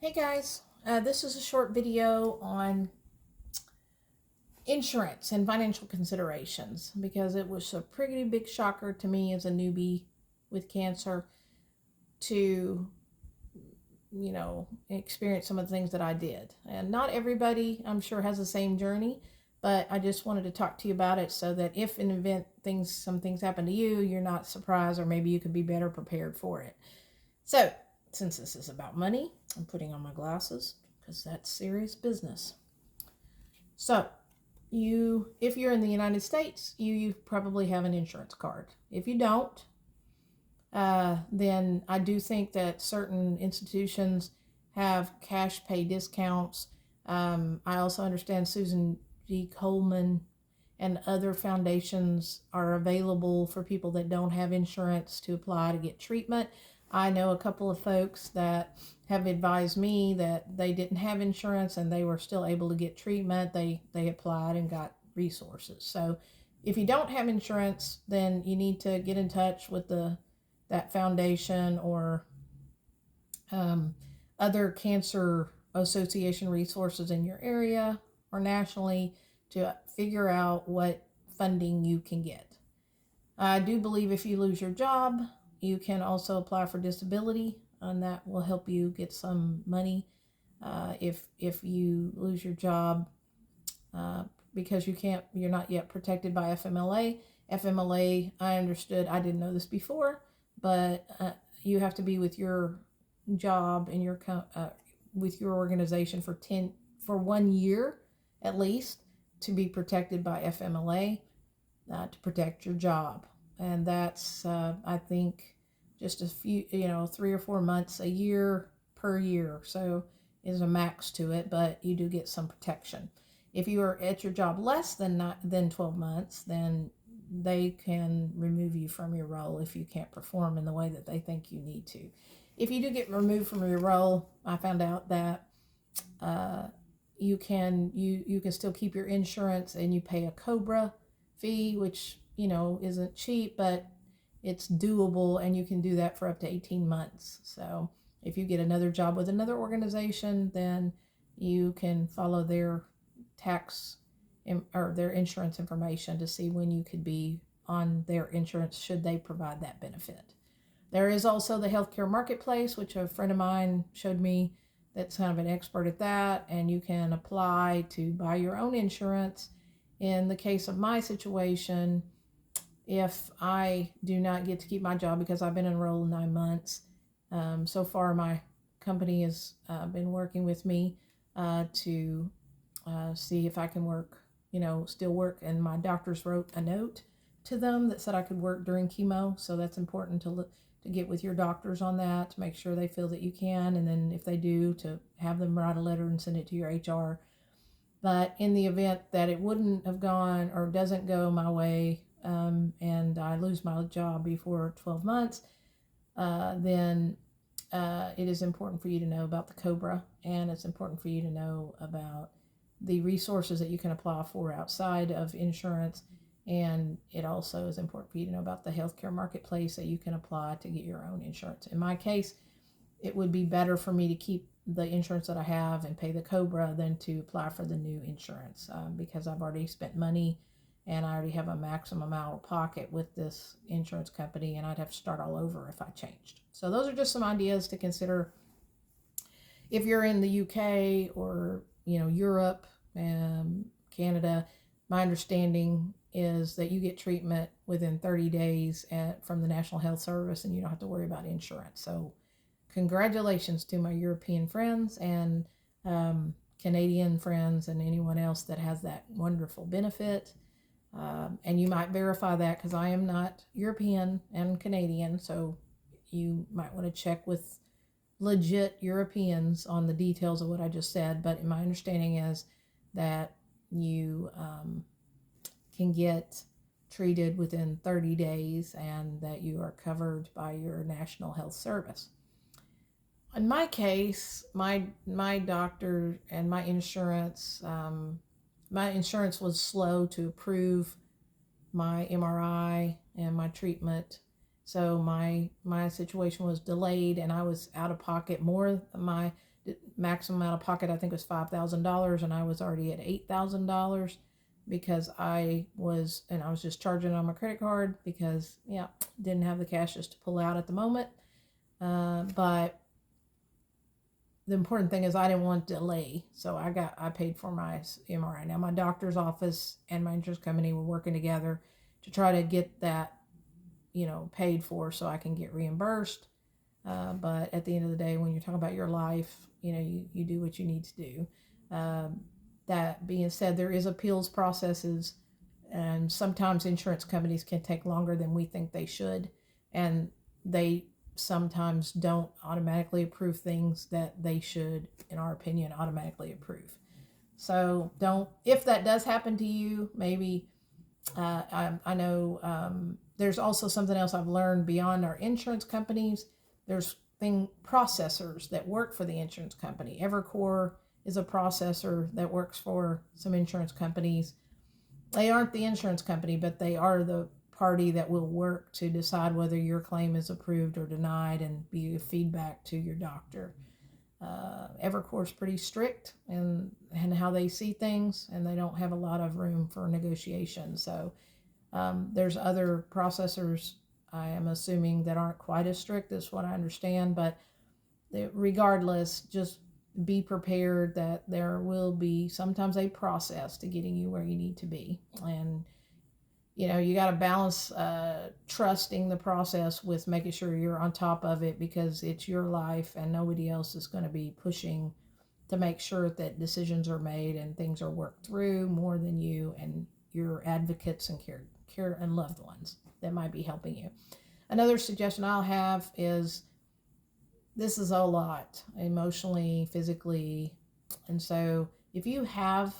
Hey guys, this is a short video on insurance and financial considerations because it was a pretty big shocker to me as a newbie with cancer to, experience some of the things that I did. And not everybody, I'm sure, has the same journey, but I just wanted to talk to you about it so that if in event some things happen to you, you're not surprised, or maybe you could be better prepared for it. So, since this is about money, I'm putting on my glasses because that's serious business. So, if you're in the United States, you probably have an insurance card. If you don't, then I do think that certain institutions have cash pay discounts. I also understand Susan G. Komen and other foundations are available for people that don't have insurance to apply to get treatment. I know a couple of folks that have advised me that they didn't have insurance and they were still able to get treatment. They applied and got resources. So if you don't have insurance, then you need to get in touch with that foundation or other cancer association resources in your area or nationally to figure out what funding you can get. I do believe if you lose your job, you can also apply for disability, and that will help you get some money if you lose your job because you're not yet protected by FMLA. FMLA, I understood, I didn't know this before, but you have to be with your job and with your organization for 1 year at least to be protected by FMLA, to protect your job. And that's I think just a few, 3 or 4 months a year per year. So is a max to it, but you do get some protection. If you are at your job less than 12 months, then they can remove you from your role if you can't perform in the way that they think you need to. If you do get removed from your role, I found out that you can still keep your insurance and you pay a COBRA fee, which isn't cheap, but it's doable, and you can do that for up to 18 months. So if you get another job with another organization, then you can follow their tax or their insurance information to see when you could be on their insurance should they provide that benefit. There is also the healthcare marketplace, which a friend of mine showed me that's kind of an expert at that, and you can apply to buy your own insurance. In the case of my situation, if I do not get to keep my job because I've been enrolled 9 months, so far my company has been working with me to see if I can work, still work. And my doctors wrote a note to them that said I could work during chemo. So that's important to get with your doctors on that, to make sure they feel that you can. And then if they do, to have them write a letter and send it to your HR. But in the event that it wouldn't have gone or doesn't go my way, and I lose my job before 12 months, then it is important for you to know about the COBRA, and it's important for you to know about the resources that you can apply for outside of insurance. And it also is important for you to know about the healthcare marketplace that you can apply to get your own insurance. In my case, it would be better for me to keep the insurance that I have and pay the COBRA than to apply for the new insurance because I've already spent money and I already have a maximum out of pocket with this insurance company, and I'd have to start all over if I changed. So those are just some ideas to consider if you're in the UK or Europe and Canada. My understanding is that you get treatment within 30 days from the National Health Service, and you don't have to worry about insurance. So congratulations to my European friends and Canadian friends and anyone else that has that wonderful benefit. And you might verify that because I am not European and Canadian, so you might want to check with legit Europeans on the details of what I just said. But my understanding is that you can get treated within 30 days and that you are covered by your National Health Service. In my case, my doctor and my insurance was slow to approve my MRI and my treatment So my situation was delayed, and I was out of pocket more. My maximum out of pocket, I think, was $5,000, and I was already at $8,000 because I was just charging on my credit card because didn't have the cash just to pull out at the moment. But the important thing is I didn't want delay, so I paid for my MRI. Now my doctor's office and my insurance company were working together to try to get that paid for so I can get reimbursed. But at the end of the day, when you're talking about your life, you do what you need to do. That being said, there is appeals processes, and sometimes insurance companies can take longer than we think they should, and they sometimes don't automatically approve things that they should, in our opinion, automatically approve. So if that does happen to you, maybe I know there's also something else I've learned beyond our insurance companies. There's processors that work for the insurance company. Evercore is a processor that works for some insurance companies. They aren't the insurance company, but they are the party that will work to decide whether your claim is approved or denied and be a feedback to your doctor. Evercore's pretty strict in how they see things, and they don't have a lot of room for negotiation. So there's other processors, I am assuming, that aren't quite as strict. That's what I understand. But regardless, just be prepared that there will be sometimes a process to getting you where you need to be. And you got to balance trusting the process with making sure you're on top of it, because it's your life and nobody else is going to be pushing to make sure that decisions are made and things are worked through more than you and your advocates and care and loved ones that might be helping you. Another suggestion I'll have is, this is a lot emotionally, physically, and so if you have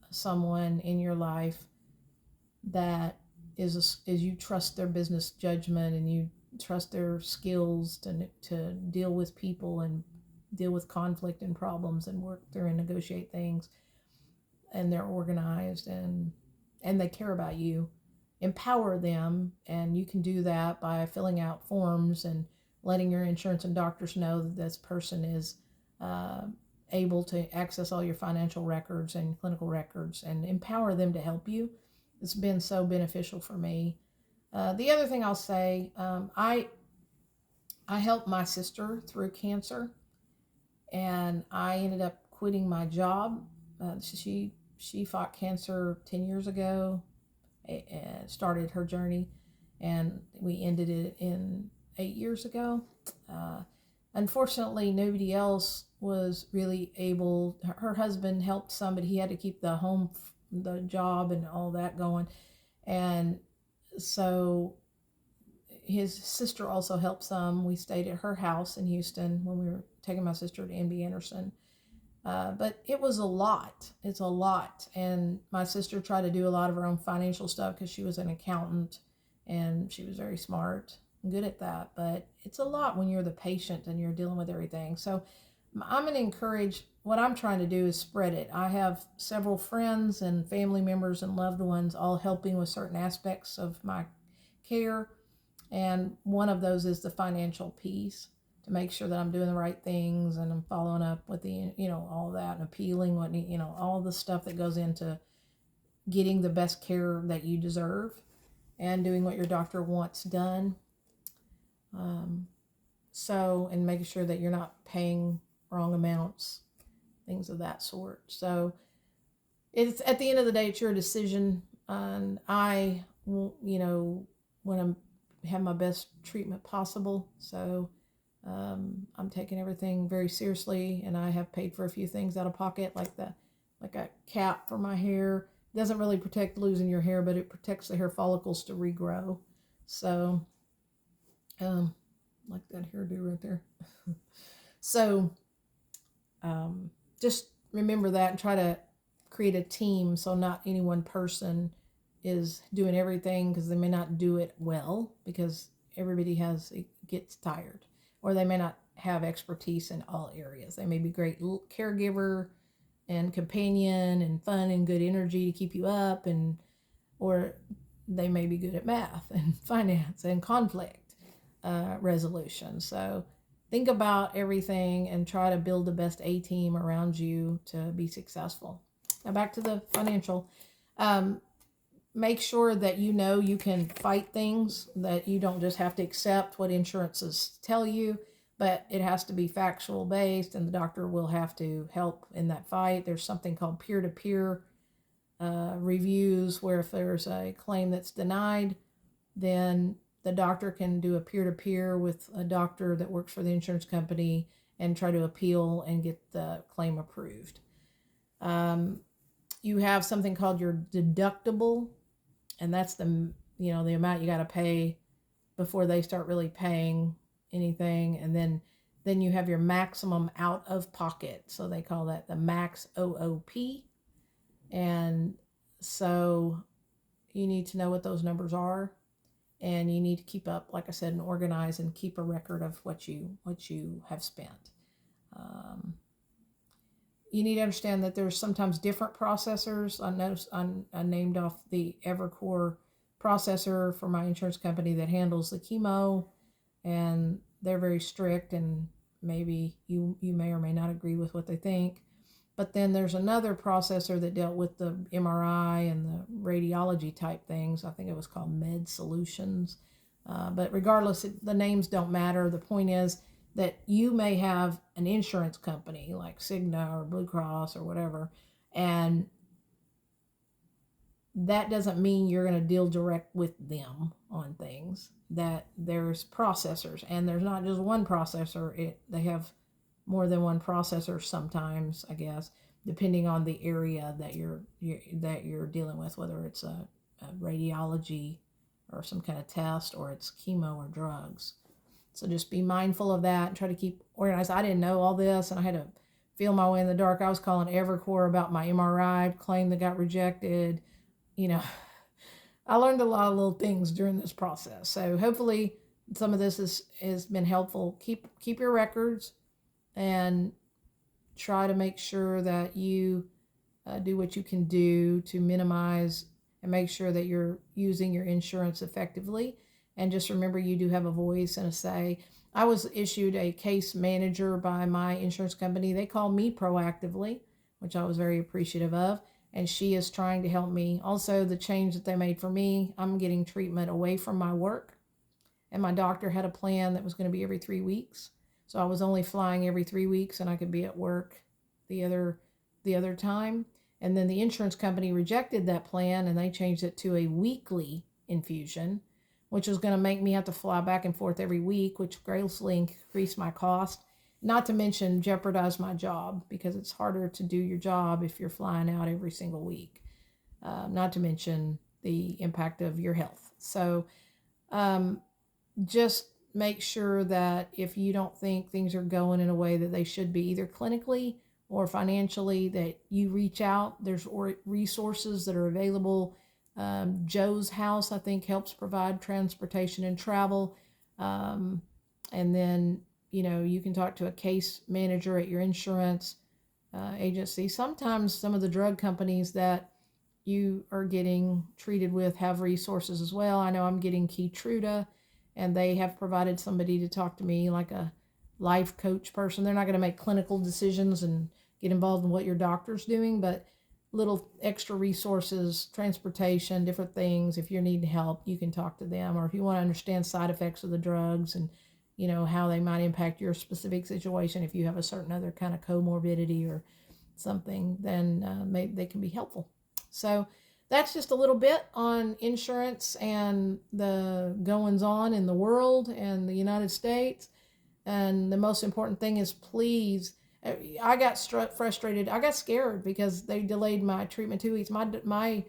someone in your life that is you trust their business judgment and you trust their skills to deal with people and deal with conflict and problems and work through and negotiate things, and they're organized and they care about you, empower them. And you can do that by filling out forms and letting your insurance and doctors know that this person is able to access all your financial records and clinical records, and empower them to help you. It's been so beneficial for me. The other thing I'll say, I helped my sister through cancer, and I ended up quitting my job. She fought cancer 10 years ago, and started her journey, and we ended it in 8 years ago. Unfortunately, nobody else was really able. Her husband helped some, but he had to keep the job and all that going. And so his sister also helped some. We stayed at her house in Houston when we were taking my sister to MD Anderson. But it was a lot. It's a lot. And my sister tried to do a lot of her own financial stuff because she was an accountant and she was very smart and good at that. But it's a lot when you're the patient and you're dealing with everything. So I'm going to encourage, what I'm trying to do is spread it. I have several friends and family members and loved ones all helping with certain aspects of my care. And one of those is the financial piece, to make sure that I'm doing the right things and I'm following up with the, all that, and appealing all the stuff that goes into getting the best care that you deserve and doing what your doctor wants done. And making sure that you're not paying wrong amounts, things of that sort. So it's, at the end of the day, it's your decision. And I, want to have my best treatment possible. So I'm taking everything very seriously, and I have paid for a few things out of pocket, like a cap for my hair. It doesn't really protect losing your hair, but it protects the hair follicles to regrow. So, like that hairdo right there. So, just remember that and try to create a team, so not any one person is doing everything, because they may not do it well, because everybody gets tired, or they may not have expertise in all areas. They may be great caregiver and companion and fun and good energy to keep you up, or they may be good at math and finance and conflict. resolution. So think about everything and try to build the best A team around you to be successful. Now back to the financial. Um, Make sure that you know you can fight things, that you don't just have to accept what insurances tell you, but it has to be factual based, and the doctor will have to help in that fight. There's something called peer to peer reviews, where if there's a claim that's denied, then the doctor can do a peer to peer with a doctor that works for the insurance company and try to appeal and get the claim approved. You have something called your deductible, and that's the amount you got to pay before they start really paying anything. And then you have your maximum out of pocket, so they call that the max OOP. And so you need to know what those numbers are, and you need to keep up, like I said, and organize and keep a record of what you have spent. You need to understand that there's sometimes different processors. I noticed I named off the Evercore processor for my insurance company that handles the chemo, and they're very strict, and maybe you may or may not agree with what they think. But then there's another processor that dealt with the MRI and the radiology type things. I think it was called Med Solutions. But regardless, the names don't matter. The point is that you may have an insurance company like Cigna or Blue Cross or whatever, and that doesn't mean you're going to deal direct with them on things. That there's processors, and there's not just one processor. They have more than one processor sometimes, I guess, depending on the area that you're dealing with, whether it's a radiology or some kind of test, or it's chemo or drugs. So just be mindful of that and try to keep organized. I didn't know all this, and I had to feel my way in the dark. I was calling Evercore about my MRI claim that got rejected. I learned a lot of little things during this process. So hopefully some of this has been helpful. Keep your records, and try to make sure that you do what you can do to minimize and make sure that you're using your insurance effectively. And just remember, you do have a voice and a say. I was issued a case manager by my insurance company. They called me proactively, which I was very appreciative of. And she is trying to help me. Also, the change that they made for me, I'm getting treatment away from my work. And my doctor had a plan that was going to be every 3 weeks. So I was only flying every 3 weeks, and I could be at work the other time. And then the insurance company rejected that plan, and they changed it to a weekly infusion, which was going to make me have to fly back and forth every week, which greatly increased my cost. Not to mention jeopardize my job, because it's harder to do your job if you're flying out every single week. Not to mention the impact of your health. So just make sure that if you don't think things are going in a way that they should be, either clinically or financially, that you reach out. There's resources that are available. Joe's House, I think, helps provide transportation and travel. And then, you can talk to a case manager at your insurance agency. Sometimes some of the drug companies that you are getting treated with have resources as well. I know I'm getting Keytruda, and they have provided somebody to talk to me, like a life coach person. They're not going to make clinical decisions and get involved in what your doctor's doing, but little extra resources, transportation, different things. If you're needing help, you can talk to them. Or if you want to understand side effects of the drugs and how they might impact your specific situation, if you have a certain other kind of comorbidity or something, then maybe they can be helpful. So that's just a little bit on insurance and the goings on in the world and the United States. And the most important thing is, please, I got frustrated. I got scared because they delayed my treatment 2 weeks. My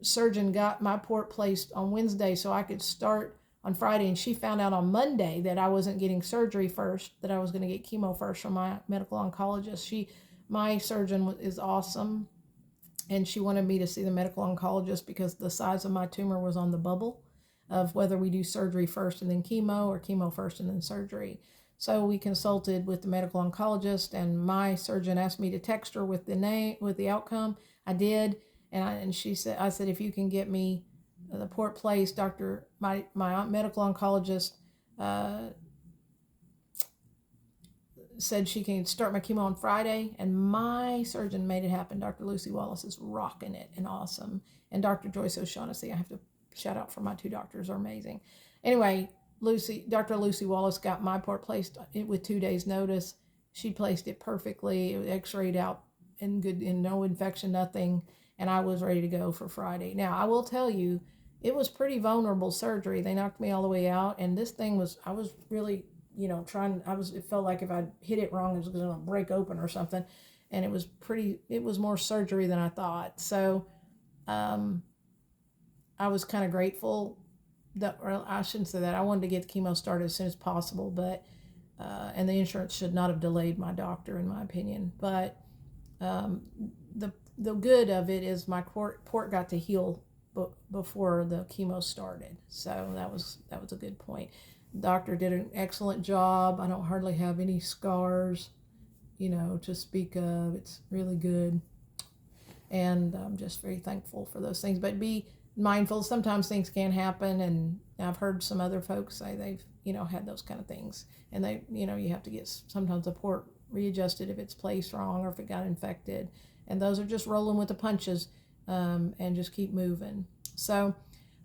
surgeon got my port placed on Wednesday so I could start on Friday, and she found out on Monday that I wasn't getting surgery first, that I was going to get chemo first from my medical oncologist. My surgeon is awesome, and she wanted me to see the medical oncologist because the size of my tumor was on the bubble of whether we do surgery first and then chemo, or chemo first and then surgery. So we consulted with the medical oncologist, and my surgeon asked me to text her with the outcome. I did, and she said, if you can get me the port placed, my medical oncologist uh, said she can start my chemo on Friday, and my surgeon made it happen. Dr. Lucy Wallace is rocking it and awesome. And Dr. Joyce O'Shaughnessy, I have to shout out for my two doctors, are amazing. Anyway, Dr. Lucy Wallace got my part placed with 2 days notice. She placed it perfectly. It was x-rayed out and good, and no infection, nothing. And I was ready to go for Friday. Now, I will tell you, it was pretty vulnerable surgery. They knocked me all the way out, and this thing was, I was really, it felt like if I hit it wrong, it was going to break open or something. And it was more surgery than I thought. So, I was kind of grateful that, or I shouldn't say that. I wanted to get the chemo started as soon as possible, but, and the insurance should not have delayed my doctor, in my opinion. But, the good of it is my port got to heal before the chemo started. So that was a good point. The doctor did an excellent job. I don't hardly have any scars, to speak of. It's really good. And I'm just very thankful for those things. But be mindful. Sometimes things can happen. And I've heard some other folks say they've, had those kind of things. And they, you have to get sometimes the port readjusted if it's placed wrong or if it got infected. And those are just rolling with the punches, and just keep moving. So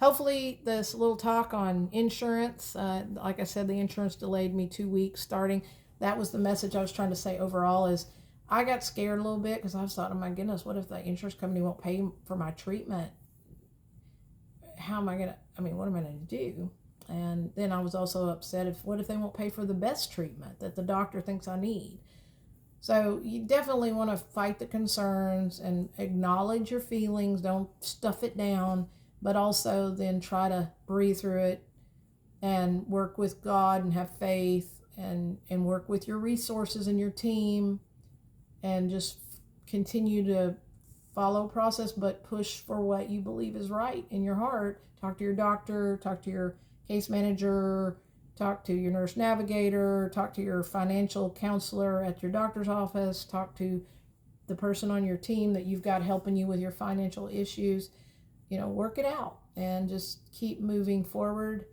hopefully this little talk on insurance, like I said, the insurance delayed me 2 weeks starting. That was the message I was trying to say overall, is I got scared a little bit because I was thought, oh my goodness, what if the insurance company won't pay for my treatment? What am I going to do? And then I was also upset, what if they won't pay for the best treatment that the doctor thinks I need? So you definitely want to fight the concerns and acknowledge your feelings. Don't stuff it down, but also then try to breathe through it and work with God and have faith and work with your resources and your team and just continue to follow process, but push for what you believe is right in your heart. Talk to your doctor, talk to your case manager, talk to your nurse navigator, talk to your financial counselor at your doctor's office, talk to the person on your team that you've got helping you with your financial issues. Work it out and just keep moving forward,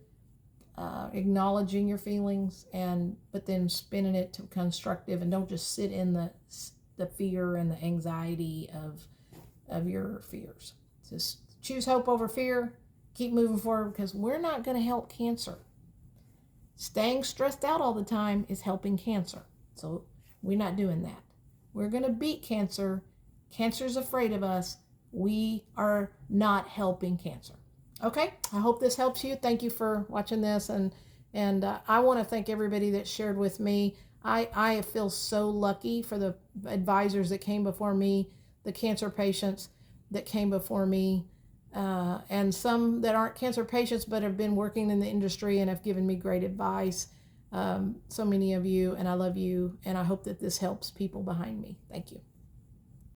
acknowledging your feelings, but then spinning it to constructive, and don't just sit in the fear and the anxiety of your fears. Just choose hope over fear, keep moving forward, because we're not going to help cancer. Staying stressed out all the time is helping cancer. So we're not doing that. We're going to beat cancer. Cancer's afraid of us. We are not helping cancer. Okay, I hope this helps you. Thank you for watching this. And I want to thank everybody that shared with me. I feel so lucky for the advisors that came before me, the cancer patients that came before me, and some that aren't cancer patients but have been working in the industry and have given me great advice. So many of you, and I love you, and I hope that this helps people behind me. Thank you.